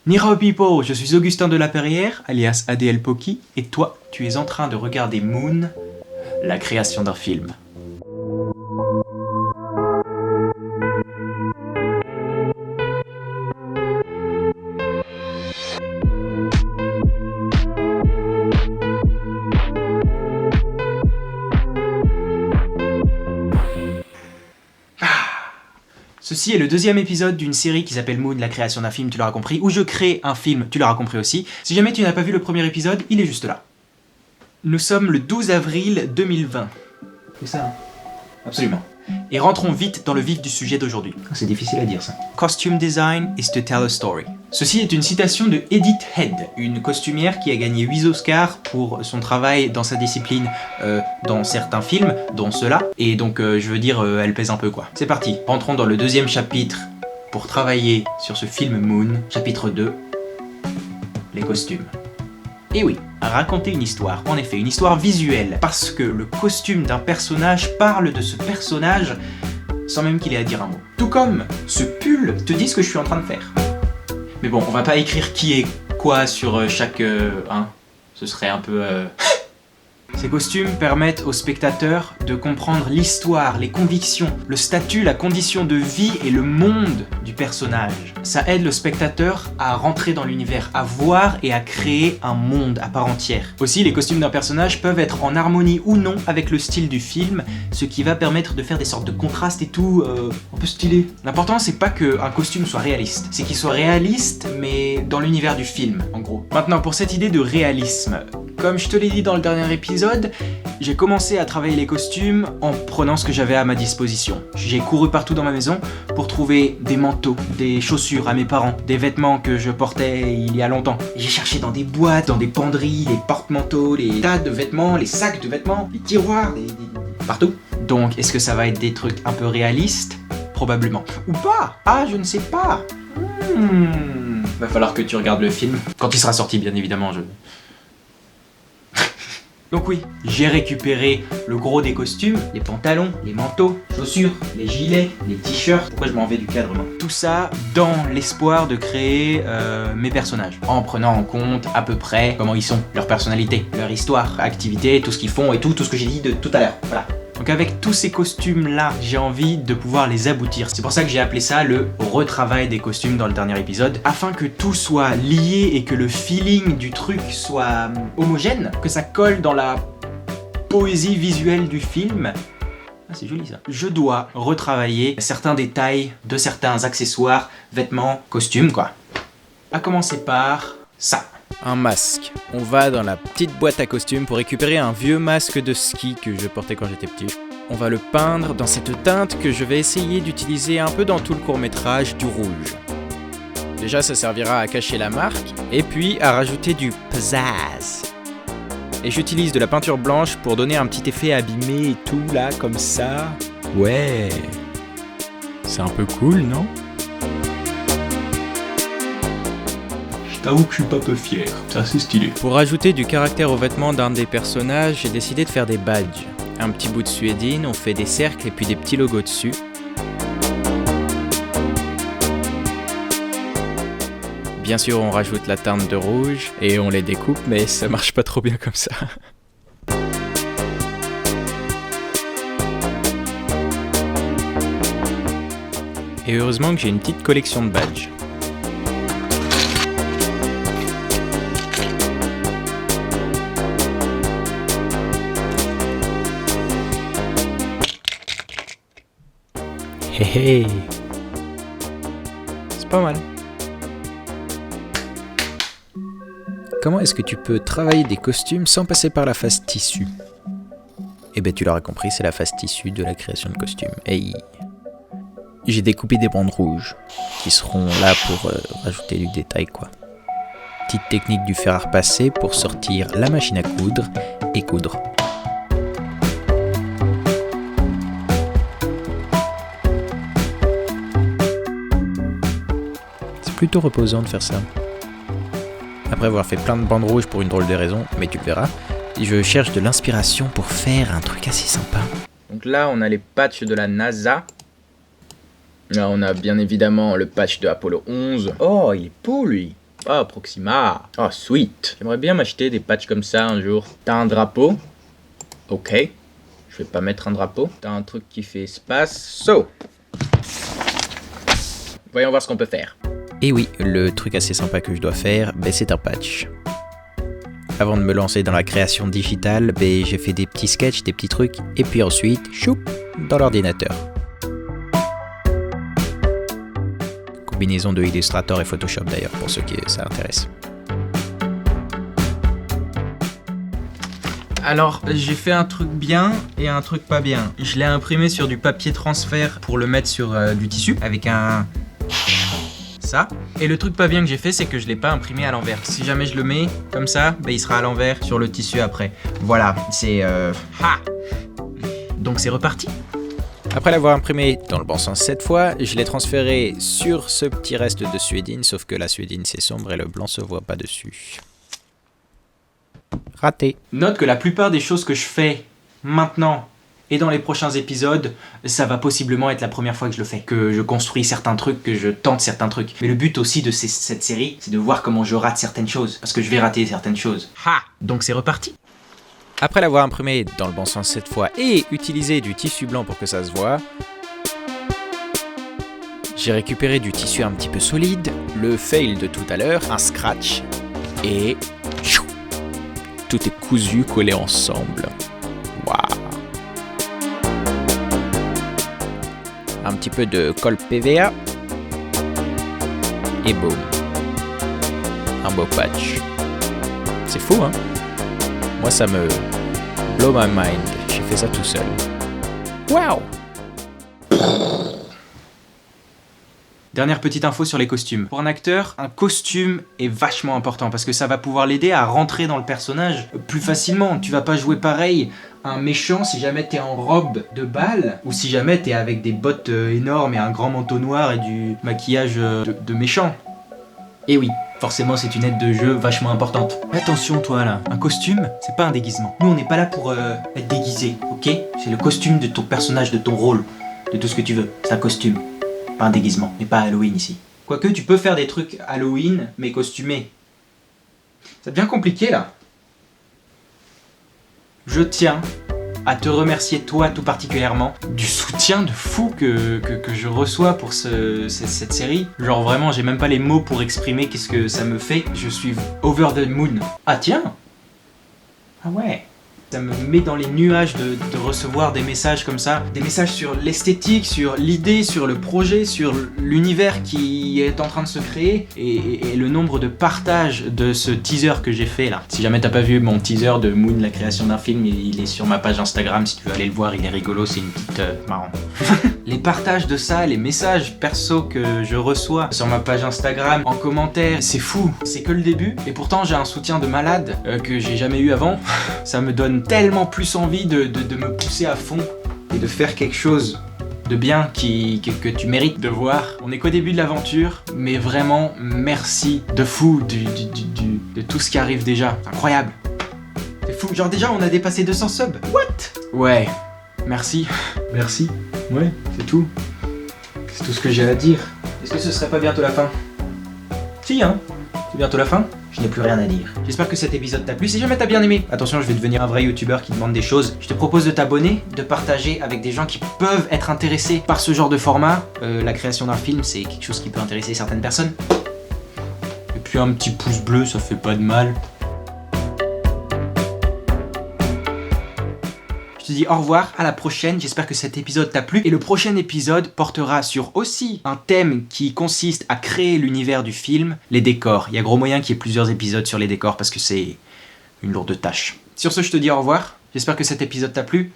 Nihao people, je suis Augustin de la Perrière, alias ADL Poki, et toi, tu es en train de regarder Moon, la création d'un film. Ceci est le deuxième épisode d'une série qui s'appelle Moon, la création d'un film, tu l'auras compris, où je crée un film, tu l'auras compris aussi. Si jamais tu n'as pas vu le premier épisode, il est juste là. Nous sommes le 12 avril 2020. C'est ça, hein? Absolument. Et rentrons vite dans le vif du sujet d'aujourd'hui. C'est difficile à dire ça. Costume design is to tell a story. Ceci est une citation de Edith Head, une costumière qui a gagné 8 Oscars pour son travail dans sa discipline dans certains films, dont ceux-là. Et donc je veux dire, elle pèse un peu quoi. C'est parti, rentrons dans le deuxième chapitre pour travailler sur ce film Moon, chapitre 2, les costumes. Et oui, raconter une histoire, en effet, une histoire visuelle, parce que le costume d'un personnage parle de ce personnage sans même qu'il ait à dire un mot. Tout comme ce pull te dit ce que je suis en train de faire. Mais bon, on va pas écrire qui est quoi sur chaque... ce serait un peu... Ces costumes permettent aux spectateurs de comprendre l'histoire, les convictions, le statut, la condition de vie et le monde du personnage. Ça aide le spectateur à rentrer dans l'univers, à voir et à créer un monde à part entière. Aussi, les costumes d'un personnage peuvent être en harmonie ou non avec le style du film, ce qui va permettre de faire des sortes de contrastes et tout, un peu stylé. L'important, c'est pas qu'un costume soit réaliste, c'est qu'il soit réaliste, mais dans l'univers du film, en gros. Maintenant, pour cette idée de réalisme, comme je te l'ai dit dans le dernier épisode, j'ai commencé à travailler les costumes en prenant ce que j'avais à ma disposition. J'ai couru partout dans ma maison pour trouver des manteaux, des chaussures à mes parents, des vêtements que je portais il y a longtemps. J'ai cherché dans des boîtes, dans des penderies, les porte-manteaux, les tas de vêtements, les sacs de vêtements, les tiroirs, partout. Donc, est-ce que ça va être des trucs un peu réalistes ? Probablement. Ou pas ? Ah, je ne sais pas. Va falloir que tu regardes le film. Quand il sera sorti, bien évidemment, Donc oui, j'ai récupéré le gros des costumes, les pantalons, les manteaux, les chaussures, les gilets, les t-shirts. Pourquoi je m'en vais du cadre, moi ? Tout ça dans l'espoir de créer mes personnages, en prenant en compte à peu près comment ils sont, leur personnalité, leur histoire, activité, tout ce qu'ils font et tout ce que j'ai dit de tout à l'heure. Voilà. Donc avec tous ces costumes-là, j'ai envie de pouvoir les aboutir. C'est pour ça que j'ai appelé ça le retravail des costumes dans le dernier épisode, afin que tout soit lié et que le feeling du truc soit homogène, que ça colle dans la poésie visuelle du film. Ah, c'est joli ça. Je dois retravailler certains détails de certains accessoires, vêtements, costumes quoi. À commencer par ça. Un masque. On va dans la petite boîte à costumes pour récupérer un vieux masque de ski que je portais quand j'étais petit. On va le peindre dans cette teinte que je vais essayer d'utiliser un peu dans tout le court-métrage, du rouge. Déjà, ça servira à cacher la marque, et puis à rajouter du pizzazz. Et j'utilise de la peinture blanche pour donner un petit effet abîmé et tout, là, comme ça. Ouais. C'est un peu cool, non ? J'avoue que je suis pas peu fier, c'est assez stylé. Pour rajouter du caractère aux vêtements d'un des personnages, j'ai décidé de faire des badges. Un petit bout de suédine, on fait des cercles et puis des petits logos dessus. Bien sûr, on rajoute la teinte de rouge et on les découpe, mais ça marche pas trop bien comme ça. Et heureusement que j'ai une petite collection de badges. Hé hé. C'est pas mal. Comment est-ce que tu peux travailler des costumes sans passer par la phase tissu ? Eh ben tu l'auras compris, c'est la phase tissu de la création de costumes. Hey. J'ai découpé des bandes rouges qui seront là pour rajouter du détail quoi. Petite technique du fer à repasser pour sortir la machine à coudre et coudre. Plutôt reposant de faire ça. Après avoir fait plein de bandes rouges pour une drôle de raison, mais tu le verras, je cherche de l'inspiration pour faire un truc assez sympa. Donc là, on a les patchs de la NASA. Là, on a bien évidemment le patch de Apollo 11. Oh, il est beau, lui. Oh, Proxima. Oh, sweet. J'aimerais bien m'acheter des patchs comme ça un jour. T'as un drapeau? Ok. Je vais pas mettre un drapeau. T'as un truc qui fait espace. So. Voyons voir ce qu'on peut faire. Et oui, le truc assez sympa que je dois faire, c'est un patch. Avant de me lancer dans la création digitale, j'ai fait des petits sketchs, des petits trucs, et puis ensuite, choup, dans l'ordinateur. Combinaison de Illustrator et Photoshop d'ailleurs, pour ceux qui ça intéresse. Alors, j'ai fait un truc bien et un truc pas bien. Je l'ai imprimé sur du papier transfert pour le mettre sur du tissu, avec un... ça. Et le truc pas bien que j'ai fait, c'est que je l'ai pas imprimé à l'envers. Si jamais je le mets comme ça, il sera à l'envers sur le tissu après. Voilà, c'est... Donc c'est reparti. Après l'avoir imprimé dans le bon sens cette fois, je l'ai transféré sur ce petit reste de suédine, sauf que la suédine c'est sombre et le blanc se voit pas dessus. Raté. Note que la plupart des choses que je fais maintenant et dans les prochains épisodes, ça va possiblement être la première fois que je le fais. Que je construis certains trucs, que je tente certains trucs. Mais le but aussi de cette série, c'est de voir comment je rate certaines choses. Parce que je vais rater certaines choses. Donc c'est reparti. Après l'avoir imprimé dans le bon sens cette fois et utilisé du tissu blanc pour que ça se voit, j'ai récupéré du tissu un petit peu solide, le fail de tout à l'heure, un scratch, et tout est cousu, collé ensemble. Waouh! Un petit peu de colle PVA, et boum! Un beau patch. C'est fou, hein? Moi, ça me blow my mind. J'ai fait ça tout seul. Waouh! Dernière petite info sur les costumes. Pour un acteur, un costume est vachement important parce que ça va pouvoir l'aider à rentrer dans le personnage plus facilement. Tu vas pas jouer pareil un méchant si jamais t'es en robe de bal ou si jamais t'es avec des bottes énormes et un grand manteau noir et du maquillage de méchant. Et oui, forcément c'est une aide de jeu vachement importante. Mais attention toi là, un costume, c'est pas un déguisement. Nous on n'est pas là pour être déguisé, ok? C'est le costume de ton personnage, de ton rôle, de tout ce que tu veux. C'est un costume, pas un déguisement, mais pas Halloween ici. Quoique tu peux faire des trucs Halloween, mais costumés. Ça devient compliqué là. Je tiens à te remercier toi tout particulièrement du soutien de fou que je reçois pour cette série. Genre vraiment j'ai même pas les mots pour exprimer qu'est-ce que ça me fait. Je suis over the moon. Ah tiens. Ah ouais. Ça me met dans les nuages de recevoir des messages comme ça. Des messages sur l'esthétique, sur l'idée, sur le projet, sur l'univers qui est en train de se créer. Et le nombre de partages de ce teaser que j'ai fait là. Si jamais t'as pas vu mon teaser de Moon, la création d'un film, il est sur ma page Instagram. Si tu veux aller le voir, il est rigolo, c'est une petite... marrant. Les partages de ça, les messages perso que je reçois sur ma page Instagram, en commentaire, c'est fou. C'est que le début. Et pourtant j'ai un soutien de malade que j'ai jamais eu avant. Ça me donne tellement plus envie de me pousser à fond et de faire quelque chose de bien que tu mérites de voir. On est qu'au début de l'aventure, mais vraiment merci de fou de tout ce qui arrive déjà. C'est incroyable. C'est fou. Genre déjà on a dépassé 200 subs. What? Ouais. Merci. Merci. Ouais, c'est tout. C'est tout ce que j'ai à dire. Est-ce que ce serait pas bientôt la fin? Si hein. C'est bientôt la fin. Je n'ai plus rien à dire. J'espère que cet épisode t'a plu. Si jamais t'as bien aimé, attention, je vais devenir un vrai youtubeur qui demande des choses. Je te propose de t'abonner, de partager avec des gens qui peuvent être intéressés par ce genre de format. La création d'un film, c'est quelque chose qui peut intéresser certaines personnes. Et puis un petit pouce bleu, ça fait pas de mal. Je te dis au revoir, à la prochaine, j'espère que cet épisode t'a plu. Et le prochain épisode portera sur aussi un thème qui consiste à créer l'univers du film, les décors. Il y a gros moyen qu'il y ait plusieurs épisodes sur les décors parce que c'est une lourde tâche. Sur ce, je te dis au revoir, j'espère que cet épisode t'a plu.